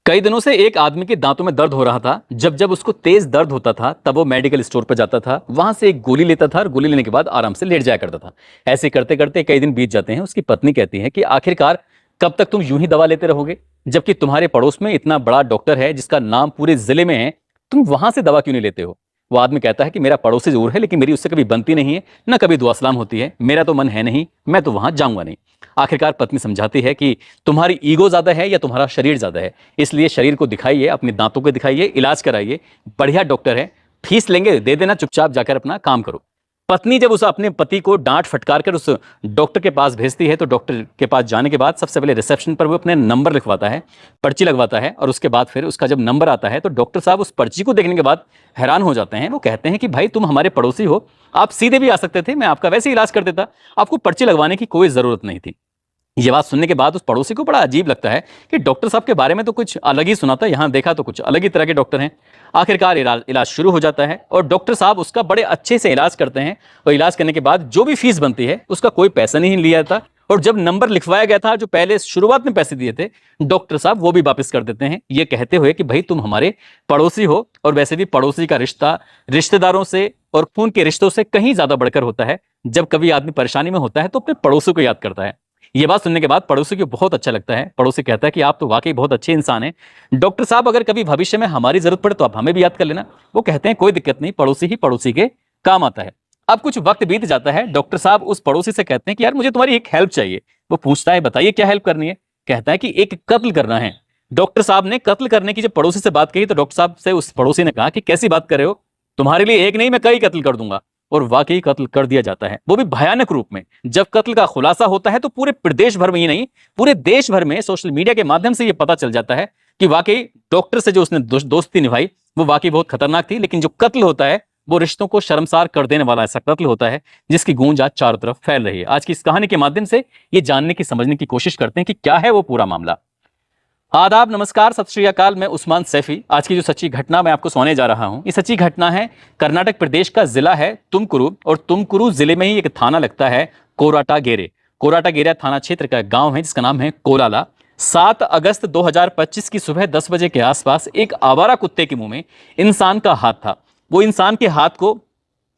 कई दिनों से एक आदमी के दांतों में दर्द हो रहा था। जब जब उसको तेज दर्द होता था तब वो मेडिकल स्टोर पर जाता था, वहां से एक गोली लेता था और गोली लेने के बाद आराम से लेट जाया करता था। ऐसे करते करते कई दिन बीत जाते हैं। उसकी पत्नी कहती है कि आखिरकार कब तक तुम यूं ही दवा लेते रहोगे, जबकि तुम्हारे पड़ोस में इतना बड़ा डॉक्टर है जिसका नाम पूरे जिले में है, तुम वहां से दवा क्यों नहीं लेते हो। वो आदमी कहता है कि मेरा पड़ोसी जरूर है, लेकिन मेरी उससे कभी बनती नहीं है, ना कभी दुआ सलाम होती है। मेरा तो मन है नहीं, मैं तो वहां जाऊंगा नहीं। आखिरकार पत्नी समझाती है कि तुम्हारी ईगो ज्यादा है या तुम्हारा शरीर ज्यादा है, इसलिए शरीर को दिखाइए, अपने दांतों को दिखाइए, इलाज कराइए। बढ़िया डॉक्टर है, फीस लेंगे दे देना, चुपचाप जाकर अपना काम करो। पत्नी जब उस अपने पति को डांट फटकार कर उस डॉक्टर के पास भेजती है, तो डॉक्टर के पास जाने के बाद सबसे पहले रिसेप्शन पर वो अपने नंबर लिखवाता है, पर्ची लगवाता है, और उसके बाद फिर उसका जब नंबर आता है तो डॉक्टर साहब उस पर्ची को देखने के बाद हैरान हो जाते हैं। वो कहते हैं कि भाई तुम हमारे पड़ोसी हो, आप सीधे भी आ सकते थे, मैं आपका वैसे ही इलाज कर देता, आपको पर्ची लगवाने की कोई जरूरत नहीं थी। ये बात सुनने के बाद उस पड़ोसी को बड़ा अजीब लगता है कि डॉक्टर साहब के बारे में तो कुछ अलग ही सुना था, यहां देखा तो कुछ अलग ही तरह के डॉक्टर हैं। आखिरकार इलाज शुरू हो जाता है और डॉक्टर साहब उसका बड़े अच्छे से इलाज करते हैं, और इलाज करने के बाद जो भी फीस बनती है उसका कोई पैसा नहीं लिया था। और जब नंबर लिखवाया गया था, जो पहले शुरुआत में पैसे दिए थे, डॉक्टर साहब वो भी वापस कर देते हैं, ये कहते हुए कि भाई तुम हमारे पड़ोसी हो, और वैसे भी पड़ोसी का रिश्ता रिश्तेदारों से और खून के रिश्तों से कहीं ज्यादा बढ़कर होता है। जब कभी आदमी परेशानी में होता है तो अपने पड़ोसी को याद करता है। ये बात सुनने के बाद पड़ोसी को बहुत अच्छा लगता है। पड़ोसी कहता है कि आप तो वाकई बहुत अच्छे इंसान हैं डॉक्टर साहब, अगर कभी भविष्य में हमारी जरूरत पड़े तो आप हमें भी याद कर लेना। वो कहते हैं कोई दिक्कत नहीं, पड़ोसी ही पड़ोसी के काम आता है। अब कुछ वक्त बीत जाता है, डॉक्टर साहब उस पड़ोसी से कहते हैं कि यार मुझे तुम्हारी एक हेल्प चाहिए। वो पूछता है बताइए क्या हेल्प करनी है। कहता है कि एक कत्ल करना है। डॉक्टर साहब ने कत्ल करने की जब पड़ोसी से बात कही तो डॉक्टर साहब से उस पड़ोसी ने कहा कि कैसी बात कर रहे हो, तुम्हारे लिए एक नहीं मैं कई कत्ल कर दूंगा। और वाकई कत्ल कर दिया जाता है, वो भी भयानक रूप में। जब कत्ल का खुलासा होता है तो पूरे प्रदेश भर में ही नहीं, पूरे देश भर में सोशल मीडिया के माध्यम से यह पता चल जाता है कि वाकई डॉक्टर से जो उसने दोस्ती निभाई वो वाकई बहुत खतरनाक थी। लेकिन जो कत्ल होता है वो रिश्तों को शर्मसार कर देने वाला ऐसा कत्ल होता है जिसकी गूंज आज चारों तरफ फैल रही है। आज की इस कहानी के माध्यम से ये जानने की समझने की कोशिश करते हैं कि क्या है वो पूरा मामला। आदाब, नमस्कार, सत श्री अकाल। मैं उस्मान सैफी। आज की जो सच्ची घटना मैं आपको सुनाने जा रहा हूं, ये सच्ची घटना है कर्नाटक प्रदेश का जिला है तुमकुरु, और तुमकुरु जिले में ही एक थाना लगता है कोराटागेरे। कोराटागेरे थाना क्षेत्र का गांव है जिसका नाम है कोलाला। 7 अगस्त 2025 की सुबह 10 बजे के आसपास एक आवारा कुत्ते के मुंह में इंसान का हाथ था। वो इंसान के हाथ को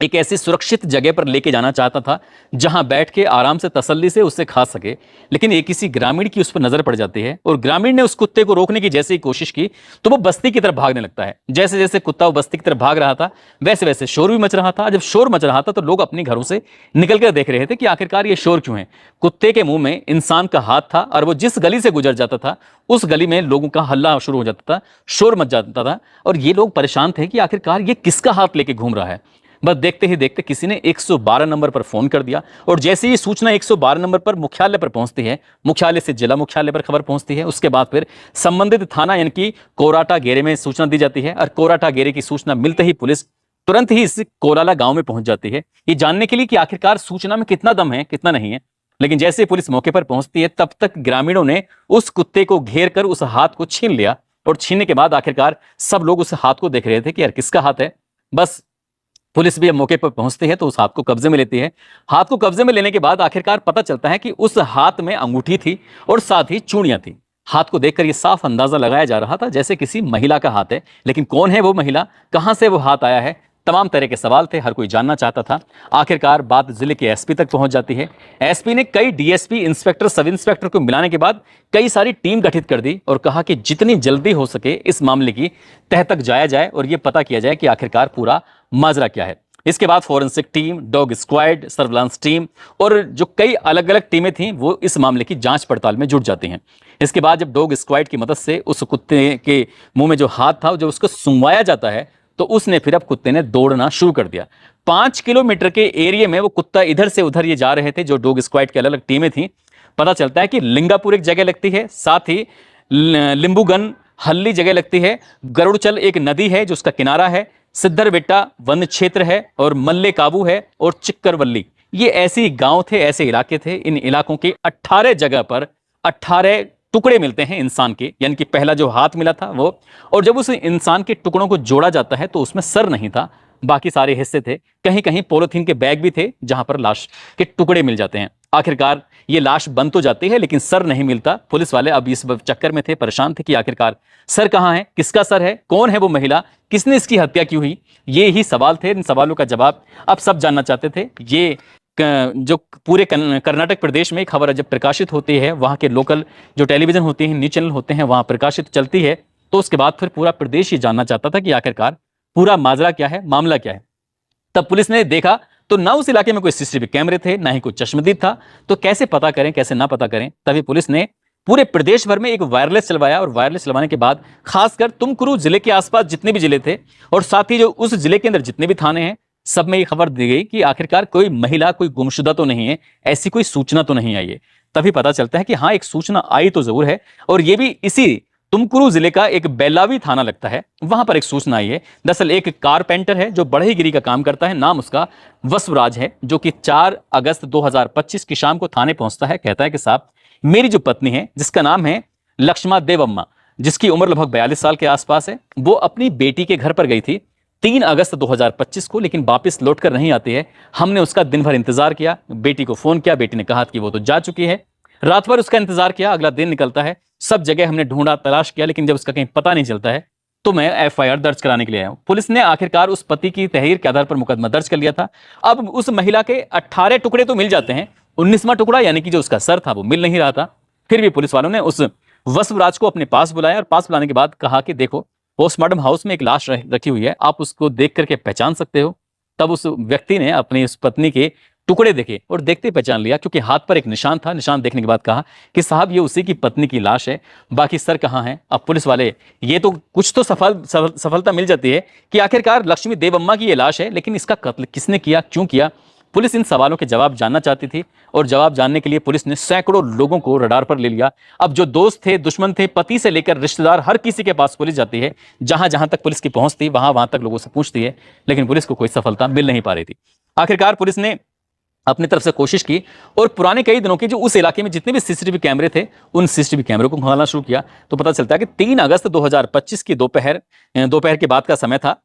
एक ऐसी सुरक्षित जगह पर लेके जाना चाहता था जहां बैठ के आराम से तसल्ली से उससे खा सके, लेकिन एक किसी ग्रामीण की उस पर नजर पड़ जाती है, और ग्रामीण ने उस कुत्ते को रोकने की जैसे ही कोशिश की तो वो बस्ती की तरफ भागने लगता है। जैसे जैसे कुत्ता वो बस्ती की तरफ भाग रहा था वैसे वैसे शोर भी मच रहा था। जब शोर मच रहा था तो लोग अपने घरों से निकलकर देख रहे थे कि आखिरकार ये शोर क्यों है। कुत्ते के मुंह में इंसान का हाथ था, और वो जिस गली से गुजर जाता था उस गली में लोगों का हल्ला शुरू हो जाता था, शोर मच जाता था, और ये लोग परेशान थे कि आखिरकार ये किसका हाथ लेके घूम रहा है। बस देखते ही देखते किसी ने 112 नंबर पर फोन कर दिया, और जैसे ही सूचना 112 नंबर पर मुख्यालय पर पहुंचती है, मुख्यालय से जिला मुख्यालय पर खबर पहुंचती है, उसके बाद फिर संबंधित थाना यानी कि कोराटागेरे में सूचना दी जाती है, और कोराटागेरे की सूचना मिलते ही पुलिस तुरंत ही इस कोलाला गांव में पहुंच जाती है, ये जानने के लिए कि आखिरकार सूचना में कितना दम है कितना नहीं है। लेकिन जैसे पुलिस मौके पर पहुंचती है तब तक ग्रामीणों ने उस कुत्ते को घेर कर उस हाथ को छीन लिया, और छीनने के बाद आखिरकार सब लोग उस हाथ को देख रहे थे कि यार किसका हाथ है। बस पुलिस भी अब मौके पर पहुंचती है तो उस हाथ को कब्जे में लेती है। हाथ को कब्जे में लेने के बाद आखिरकार पता चलता है कि उस हाथ में अंगूठी थी और साथ ही चूड़ियां थी। हाथ को देखकर यह साफ अंदाजा लगाया जा रहा था जैसे किसी महिला का हाथ है, लेकिन कौन है वो महिला, कहां से वो हाथ आया है, तमाम तरह के सवाल थे, हर कोई जानना चाहता था। आखिरकार बात जिले के एसपी तक पहुंच जाती है। एसपी ने कई डीएसपी, इंस्पेक्टर, सब इंस्पेक्टर को मिलाने के बाद कई सारी टीम गठित कर दी और कहा कि जितनी जल्दी हो सके इस मामले की तह तक जाया जाए और यह पता किया जाए कि आखिरकार पूरा माजरा क्या है। इसके बाद forensic team, dog squad, surveillance team और जो कई अलग अलग टीमें थीं वो इस मामले की जांच पड़ताल में जुट जाती हैं। इसके बाद जब डॉग स्क्वाड की मदद से उस कुत्ते के मुंह में जो हाथ था जब उसको सुंघवाया जाता है तो उसने फिर अब कुत्ते ने दौड़ना शुरू कर दिया। 5 किलोमीटर के एरिया में वो कुत्ता इधर से उधर ये जा रहे थे। जो डॉग स्क्वाड की अलग अलग टीमें थीं, पता चलता है कि लिंगापुर एक जगह लगती है, साथ ही लिंबूगन हल्ली जगह लगती है, गरुड़चल एक नदी है जो उसका किनारा है, सिद्धरबेट्टा वन क्षेत्र है, और मल्ले काबू है, और चिक्करवल्ली। ये ऐसे गांव थे, ऐसे इलाके थे। इन इलाकों के 18 जगह पर 18 टुकड़े मिलते हैं इंसान के, यानी कि पहला जो हाथ मिला था वो, और जब उस इंसान के टुकड़ों को जोड़ा जाता है तो उसमें सर नहीं था, बाकी सारे हिस्से थे। कहीं कहीं पॉलिथीन के बैग भी थे जहां पर लाश के टुकड़े मिल जाते हैं। आखिरकार ये लाश बन तो जाती है लेकिन सर नहीं मिलता। पुलिस वाले अब इस चक्कर में थे, परेशान थे कि आखिरकार सर कहां है, किसका सर है, कौन है वो महिला, किसने इसकी हत्या की हुई। ये ही सवाल थे। इन सवालों का जवाब अब सब जानना चाहते थे। ये जो पूरे कर्नाटक प्रदेश में खबर जब प्रकाशित होती है, वहां के लोकल जो टेलीविजन होती हैं, न्यूज चैनल होते हैं, वहां प्रकाशित चलती है, तो उसके बाद फिर पूरा प्रदेश ये जानना चाहता था कि आखिरकार पूरा माजरा क्या है, मामला क्या है। तब पुलिस ने देखा तो ना उस इलाके में कोई सीसीटीवी कैमरे थे, ना ही कोई चश्मदीद था। तो कैसे पता करें, कैसे ना पता करें। तभी पुलिस ने पूरे प्रदेश भर में एक वायरलेस चलवाया, और वायरलेस चलवाने के बाद खासकर तुमकुरू जिले के आसपास जितने भी जिले थे और साथ ही जो उस जिले के अंदर जितने भी थाने हैं, सब में ये खबर दी गई कि आखिरकार कोई महिला, कोई गुमशुदा तो नहीं है, ऐसी कोई सूचना तो नहीं आई है। तभी पता चलता है कि हाँ, एक सूचना आई तो जरूर है, और ये भी इसी तुमकुरू जिले का एक बेलावी थाना लगता है, वहां पर एक सूचना आई है। दरअसल एक कारपेंटर है जो बढ़ईगिरी का काम करता है, नाम उसका वसुराज है, जो कि 4 अगस्त 2025 की शाम को थाने पहुंचता है। कहता है कि साहब, मेरी जो पत्नी है जिसका नाम है लक्ष्मा देवम्मा, जिसकी उम्र लगभग 42 साल के आसपास है, वो अपनी बेटी के घर पर गई थी 3 अगस्त 2025 को, लेकिन वापस लौटकर नहीं आती है। हमने उसका दिन भर इंतजार किया, बेटी को फोन किया, बेटी ने कहा कि वो तो जा चुकी है। रात भर उसका इंतजार किया, अगला दिन निकलता है, सब जगह हमने ढूंढा, तलाश किया, लेकिन जब उसका कहीं पता नहीं चलता है तो मैं एफआईआर दर्ज कराने के लिए आया हूं। पुलिस ने आखिरकार उस पति की तहरीर के आधार पर मुकदमा दर्ज कर लिया था। अब उस महिला के 18 टुकड़े तो मिल जाते हैं, 19वां टुकड़ा यानी कि जो उसका सर था वो मिल नहीं रहा था। फिर भी पुलिस वालों ने उस वसुराज को अपने पास बुलाया, और पास बुलाने के बाद कहा कि देखो, पोस्टमार्टम हाउस में एक लाश रखी हुई है, आप उसको देख करके पहचान सकते हो। तब उस व्यक्ति ने अपनी उस पत्नी के टुकड़े देखे और देखते पहचान लिया, क्योंकि हाथ पर एक निशान था। निशान देखने के बाद कहा कि साहब, ये उसी की पत्नी की लाश है, बाकी सर कहाँ है। अब पुलिस वाले, ये तो कुछ तो सफलता मिल जाती है कि आखिरकार लक्ष्मी देवम्मा की ये लाश है, लेकिन इसका कत्ल किसने किया, क्यों किया। पुलिस इन सवालों के जवाब जानना चाहती थी, और जवाब जानने के लिए पुलिस ने सैकड़ों लोगों को रडार पर ले लिया। अब जो दोस्त थे, दुश्मन थे, पति से लेकर रिश्तेदार, हर किसी के पास पुलिस जाती है। जहां जहां तक पुलिस की पहुंच थी, वहां वहां तक लोगों से पूछती है, लेकिन पुलिस को कोई सफलता मिल नहीं पा रही थी। आखिरकार पुलिस ने अपनी तरफ से कोशिश की, और पुराने कई दिनों के जो उस इलाके में जितने भी सीसीटीवी कैमरे थे, उन सीसीटीवी कैमरों को खंगालना शुरू किया। तो पता चलता है कि 3 अगस्त 2025 की दोपहर के बाद का समय था।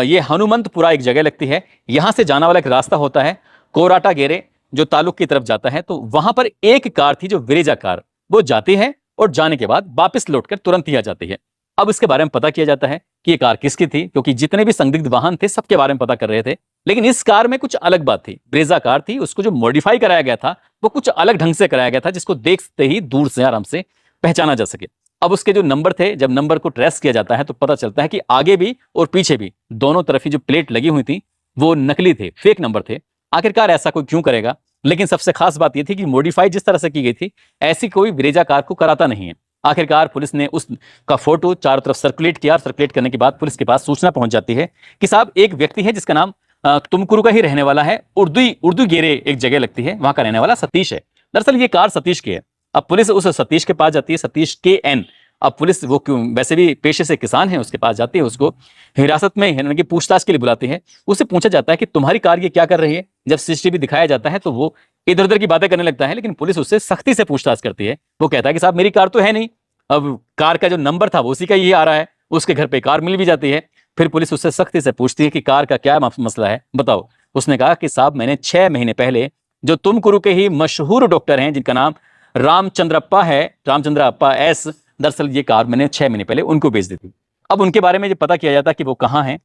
ये हनुमंतपुरा एक जगह लगती है, यहां से जाना वाला एक रास्ता होता है कोराटा गेरे, जो तालुक की तरफ जाता है। तो वहां पर एक कार थी, जो विरेजा कार, वो जाती है और जाने के बाद वापस लौटकर तुरंत ही आ जाती है। अब इसके बारे में पता किया जाता है कि ये कार किसकी थी, क्योंकि जितने भी संदिग्ध वाहन थे सबके बारे में पता कर रहे थे, लेकिन इस कार में कुछ अलग बात थी। ब्रेजा कार थी, उसको जो मॉडिफाई कराया गया था वो कुछ अलग ढंग से कराया गया था, जिसको देखते ही दूर से आराम से पहचाना जा सके। अब उसके जो नंबर थे, जब नंबर को ट्रेस किया जाता है तो पता चलता है कि आगे भी और पीछे भी दोनों तरफ ही जो प्लेट लगी हुई थी वो नकली थे, फेक नंबर थे। आखिरकार ऐसा कोई क्यों करेगा, लेकिन सबसे खास बात यह थी कि मॉडिफाई जिस तरह से की गई थी, ऐसी कोई ब्रेजा कार को कराता नहीं है। आखिरकार पुलिस ने उसका फोटो चारों तरफ सर्कुलेट किया, और सर्कुलेट करने के बाद पुलिस के पास सूचना पहुंच जाती है कि साहब, एक व्यक्ति है जिसका नाम तुमकुरू का ही रहने वाला है, उर्दू गेरे एक जगह लगती है, वहां का रहने वाला सतीश है। दरअसल ये कार सतीश की है। अब पुलिस उस सतीश के पास जाती है, सतीश के एन। अब पुलिस, वो क्यों, वैसे भी पेशे से किसान है, उसके पास जाती है, उसको हिरासत में यानी कि पूछताछ के लिए बुलाती है। उससे पूछा जाता है कि तुम्हारी कार ये क्या कर रही है। जब सीसीटीवी दिखाया जाता है तो वो इधर उधर की बातें करने लगता है, लेकिन पुलिस उससे सख्ती से पूछताछ करती है। वो कहता है कि साहब, मेरी कार तो है नहीं। अब कार का जो नंबर था वो उसी का ही आ रहा है, उसके घर पे कार मिल भी जाती है। फिर पुलिस उससे सख्ती से पूछती है कि कार का क्या मसला है, बताओ। उसने कहा कि साहब, मैंने 6 महीने पहले जो तुमकुरू के ही मशहूर डॉक्टर हैं, जिनका नाम रामचंद्रप्पा है, रामचंद्रप्पा एस, दरअसल ये कार मैंने 6 महीने पहले उनको बेच दी थी। अब उनके बारे में जब पता किया जाता है कि वो कहाँ हैं,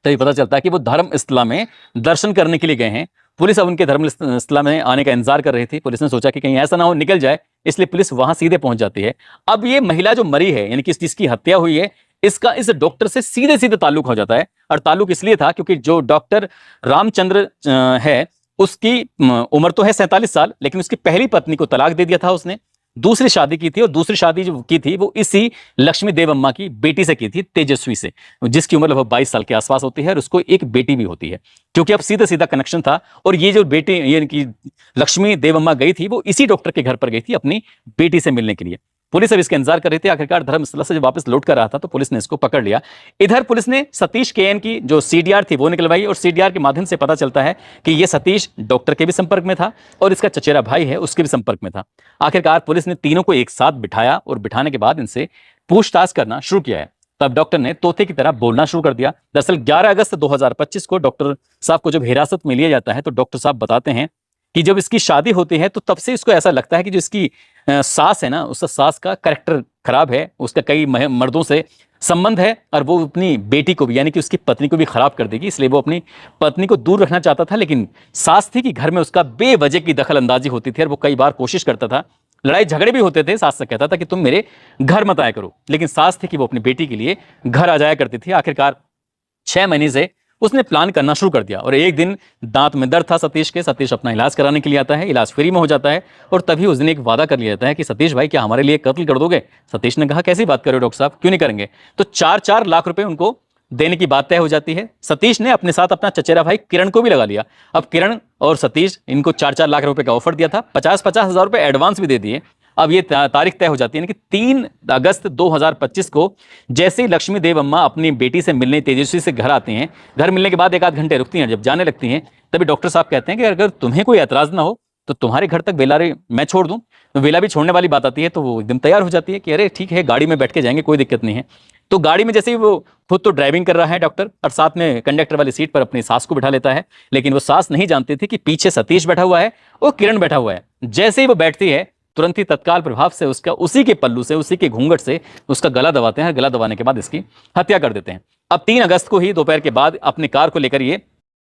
तभी पता चलता है कि वो धर्मस्थला में दर्शन करने के लिए गए हैं। पुलिस अब उनके धर्मस्थला में आने का इंतजार कर रही थी। पुलिस ने सोचा कि कहीं ऐसा ना हो निकल जाए, इसलिए पुलिस वहां सीधे पहुंच जाती है। अब ये महिला जो मरी है, यानी कि जिसकी हत्या हुई है, इसका इस डॉक्टर से सीधे सीधे ताल्लुक हो जाता है। और ताल्लुक इसलिए था क्योंकि जो डॉक्टर रामचंद्र है, उसकी उम्र तो है 47 साल, लेकिन उसकी पहली पत्नी को तलाक दे दिया था उसने, दूसरी शादी की थी, और दूसरी शादी जो की थी वो इसी लक्ष्मी देवम्मा की बेटी से की थी, तेजस्वी से, जिसकी उम्र लगभग 22 साल के आसपास होती है, और उसको एक बेटी भी होती है। क्योंकि अब सीधा सीधा कनेक्शन था, और ये जो बेटी यानी कि लक्ष्मी देवम्मा गई थी, वो इसी डॉक्टर के घर पर गई थी अपनी बेटी से मिलने के लिए। पुलिस अब इसका इंतजार कर रही थी। आखिरकार धर्मस्थला से जब वापस लौट कर रहा था तो पुलिस ने इसको पकड़ लिया। इधर पुलिस ने सतीश केएन की जो सीडीआर थी वो निकलवाई, और सीडीआर के माध्यम से पता चलता है कि ये सतीश डॉक्टर के भी संपर्क में था, और इसका चचेरा भाई है उसके भी संपर्क में था। आखिरकार पुलिस ने तीनों को एक साथ बिठाया, और बिठाने के बाद इनसे पूछताछ करना शुरू किया है। तब डॉक्टर ने तोते की तरह बोलना शुरू कर दिया। दरअसल 11 अगस्त 2025 को डॉक्टर साहब को जब हिरासत में लिया जाता है तो डॉक्टर साहब बताते हैं कि जब इसकी शादी होती है तो तब से इसको ऐसा लगता है कि जो इसकी सास है ना, उस सास का कैरेक्टर खराब है, उसका कई मर्दों से संबंध है और वो अपनी बेटी को भी यानी कि उसकी पत्नी को भी खराब कर देगी, इसलिए वो अपनी पत्नी को दूर रखना चाहता था। लेकिन सास थी कि घर में उसका बेवजह की दखल अंदाजी होती थी और वो कई बार कोशिश करता था, लड़ाई झगड़े भी होते थे, सास से कहता था कि तुम मेरे घर मत आया करो, लेकिन सास थी कि वो अपनी बेटी के लिए घर आ जाया करती थी। आखिरकार 6 महीने से उसने प्लान करना शुरू कर दिया और एक दिन दांत में दर्द था सतीश के, सतीश अपना इलाज कराने के लिए आता है, इलाज फ्री में हो जाता है और तभी उस दिन एक वादा कर लिया जाता है कि सतीश भाई क्या हमारे लिए कत्ल कर दोगे। सतीश ने कहा कैसी बात कर रहे हो डॉक्टर साहब, क्यों नहीं करेंगे। तो 4-4 लाख रुपए उनको देने की बात तय हो जाती है। सतीश ने अपने साथ अपना चचेरा भाई किरण को भी लगा लिया। अब किरण और सतीश इनको 4-4 लाख रुपए का ऑफर दिया था, 50-50 हजार रुपए एडवांस भी दे दिए। अब ये तारीख तय हो जाती है, यानी कि 3 अगस्त 2025 को जैसे ही लक्ष्मी देव अम्मा अपनी बेटी से मिलने तेजस्वी से घर आती हैं, घर मिलने के बाद 1 आध घंटे रुकती हैं, जब जाने लगती हैं तभी डॉक्टर साहब कहते हैं कि अगर तुम्हें कोई एतराज ना हो तो तुम्हारे घर तक वेला मैं छोड़ दूं। तो वेला भी छोड़ने वाली बात आती है तो वो एकदम तैयार हो जाती है कि अरे ठीक है, गाड़ी में बैठ के जाएंगे, कोई दिक्कत नहीं है। तो गाड़ी में जैसे ही वो खुद तो ड्राइविंग कर रहा है डॉक्टर और साथ में कंडक्टर वाली सीट पर अपनी सास को बिठा लेता है, लेकिन वो सास नहीं जानती थी कि पीछे सतीश बैठा हुआ है और किरण बैठा हुआ है। जैसे ही वो बैठती है तुरंत ही तत्काल प्रभाव से उसका उसी के पल्लू से, उसी के घूंघट से उसका गला दबाते हैं। गला दबाने के बाद इसकी हत्या कर देते हैं। अब 3 अगस्त को ही दोपहर के बाद अपनी कार को लेकर ये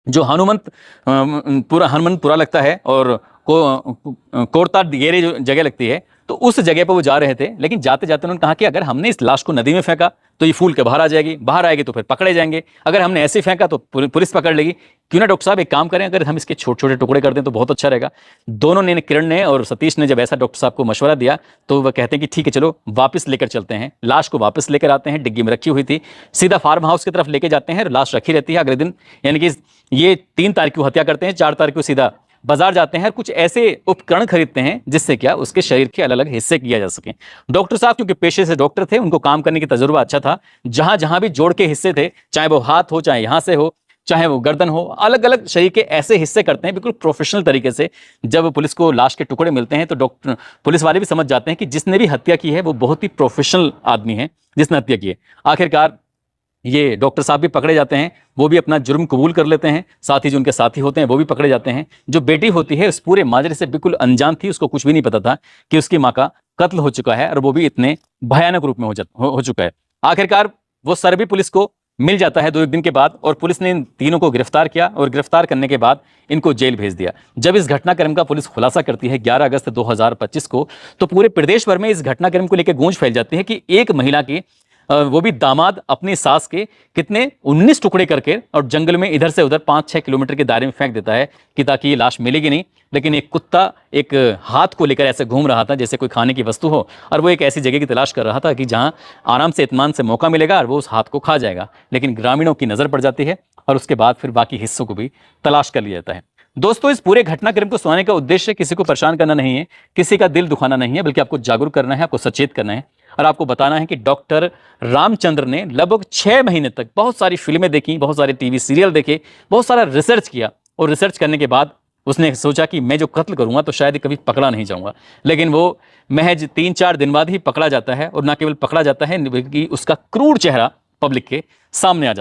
जो हनुमंतपुरा लगता है और कोरता डिगेरे जो जगह लगती है, तो उस जगह पर वो जा रहे थे। लेकिन जाते जाते उन्होंने कहा कि अगर हमने इस लाश को नदी में फेंका तो ये फूल के बाहर आ जाएगी, बाहर आएगी तो फिर पकड़े जाएंगे, अगर हमने ऐसे फेंका तो पुलिस पकड़ लेगी। क्यों ना डॉक्टर साहब एक काम करें, अगर हम इसके छोटे छोटे टुकड़े कर दें तो बहुत अच्छा रहेगा। दोनों ने, किरण ने और सतीश ने, जब ऐसा डॉक्टर साहब को मशवरा दिया तो वह कहते हैं कि ठीक है चलो वापस लेकर चलते हैं। लाश को वापस लेकर आते हैं, डिग्गी में रखी हुई थी, सीधा फार्म हाउस की तरफ लेके जाते हैं। लाश रखी रहती है। अगले दिन यानी कि ये 3 तारीख को हत्या करते हैं, 4 तारीख को सीधा बाजार जाते हैं, कुछ ऐसे उपकरण खरीदते हैं जिससे क्या उसके शरीर के अलग अलग हिस्से किया जा सके। डॉक्टर साहब क्योंकि पेशे से डॉक्टर थे, उनको काम करने की तजुर्बा अच्छा था। जहां जहां भी जोड़ के हिस्से थे, चाहे वो हाथ हो, चाहे यहां से हो, चाहे वो गर्दन हो, अलग अलग शरीर के ऐसे हिस्से करते हैं बिल्कुल प्रोफेशनल तरीके से। जब पुलिस को लाश के टुकड़े मिलते हैं तो डॉक्टर पुलिस वाले भी समझ जाते हैं कि जिसने भी हत्या की है वो बहुत ही प्रोफेशनल आदमी है जिसने हत्या की है। आखिरकार ये डॉक्टर साहब भी पकड़े जाते हैं, वो भी अपना जुर्म कबूल कर लेते हैं। साथ ही जो उनके साथी होते हैं वो भी पकड़े जाते हैं। जो बेटी होती है उस पूरे माजरे से बिल्कुल अनजान थी, उसको कुछ भी नहीं पता था कि उसकी माँ का कत्ल हो चुका है और वो भी इतने भयानक रूप में हो चुका है। आखिरकार वो सर भी पुलिस को मिल जाता है 2-1 दिन के बाद और पुलिस ने इन तीनों को गिरफ्तार किया और गिरफ्तार करने के बाद इनको जेल भेज दिया। जब इस घटनाक्रम का पुलिस खुलासा करती है 11 अगस्त 2025 को, तो पूरे प्रदेश भर में इस घटनाक्रम को लेकर गूंज फैल जाती है कि एक महिला की वो भी दामाद अपनी सास के कितने 19 टुकड़े करके और जंगल में इधर से उधर 5-6 किलोमीटर के दायरे में फेंक देता है कि ताकि ये लाश मिलेगी नहीं। लेकिन एक कुत्ता एक हाथ को लेकर ऐसे घूम रहा था जैसे कोई खाने की वस्तु हो और वो एक ऐसी जगह की तलाश कर रहा था कि जहां आराम से इत्मीनान से मौका मिलेगा और वो उस हाथ को खा जाएगा। लेकिन ग्रामीणों की नजर पड़ जाती है और उसके बाद फिर बाकी हिस्सों को भी तलाश कर लिया जाता है। दोस्तों, इस पूरे घटनाक्रम को सुनाने का उद्देश्य किसी को परेशान करना नहीं है, किसी का दिल दुखाना नहीं है, बल्कि आपको जागरूक करना है, आपको सचेत करना है और आपको बताना है कि डॉक्टर रामचंद्र ने लगभग 6 महीने तक बहुत सारी फिल्में देखी, बहुत सारे टीवी सीरियल देखे, बहुत सारा रिसर्च किया और रिसर्च करने के बाद उसने सोचा कि मैं जो कत्ल करूंगा तो शायद कभी पकड़ा नहीं जाऊंगा। लेकिन वो महज 3-4 दिन बाद ही पकड़ा जाता है और ना केवल पकड़ा जाता है बल्कि उसका क्रूर चेहरा पब्लिक के सामने आ जाता है।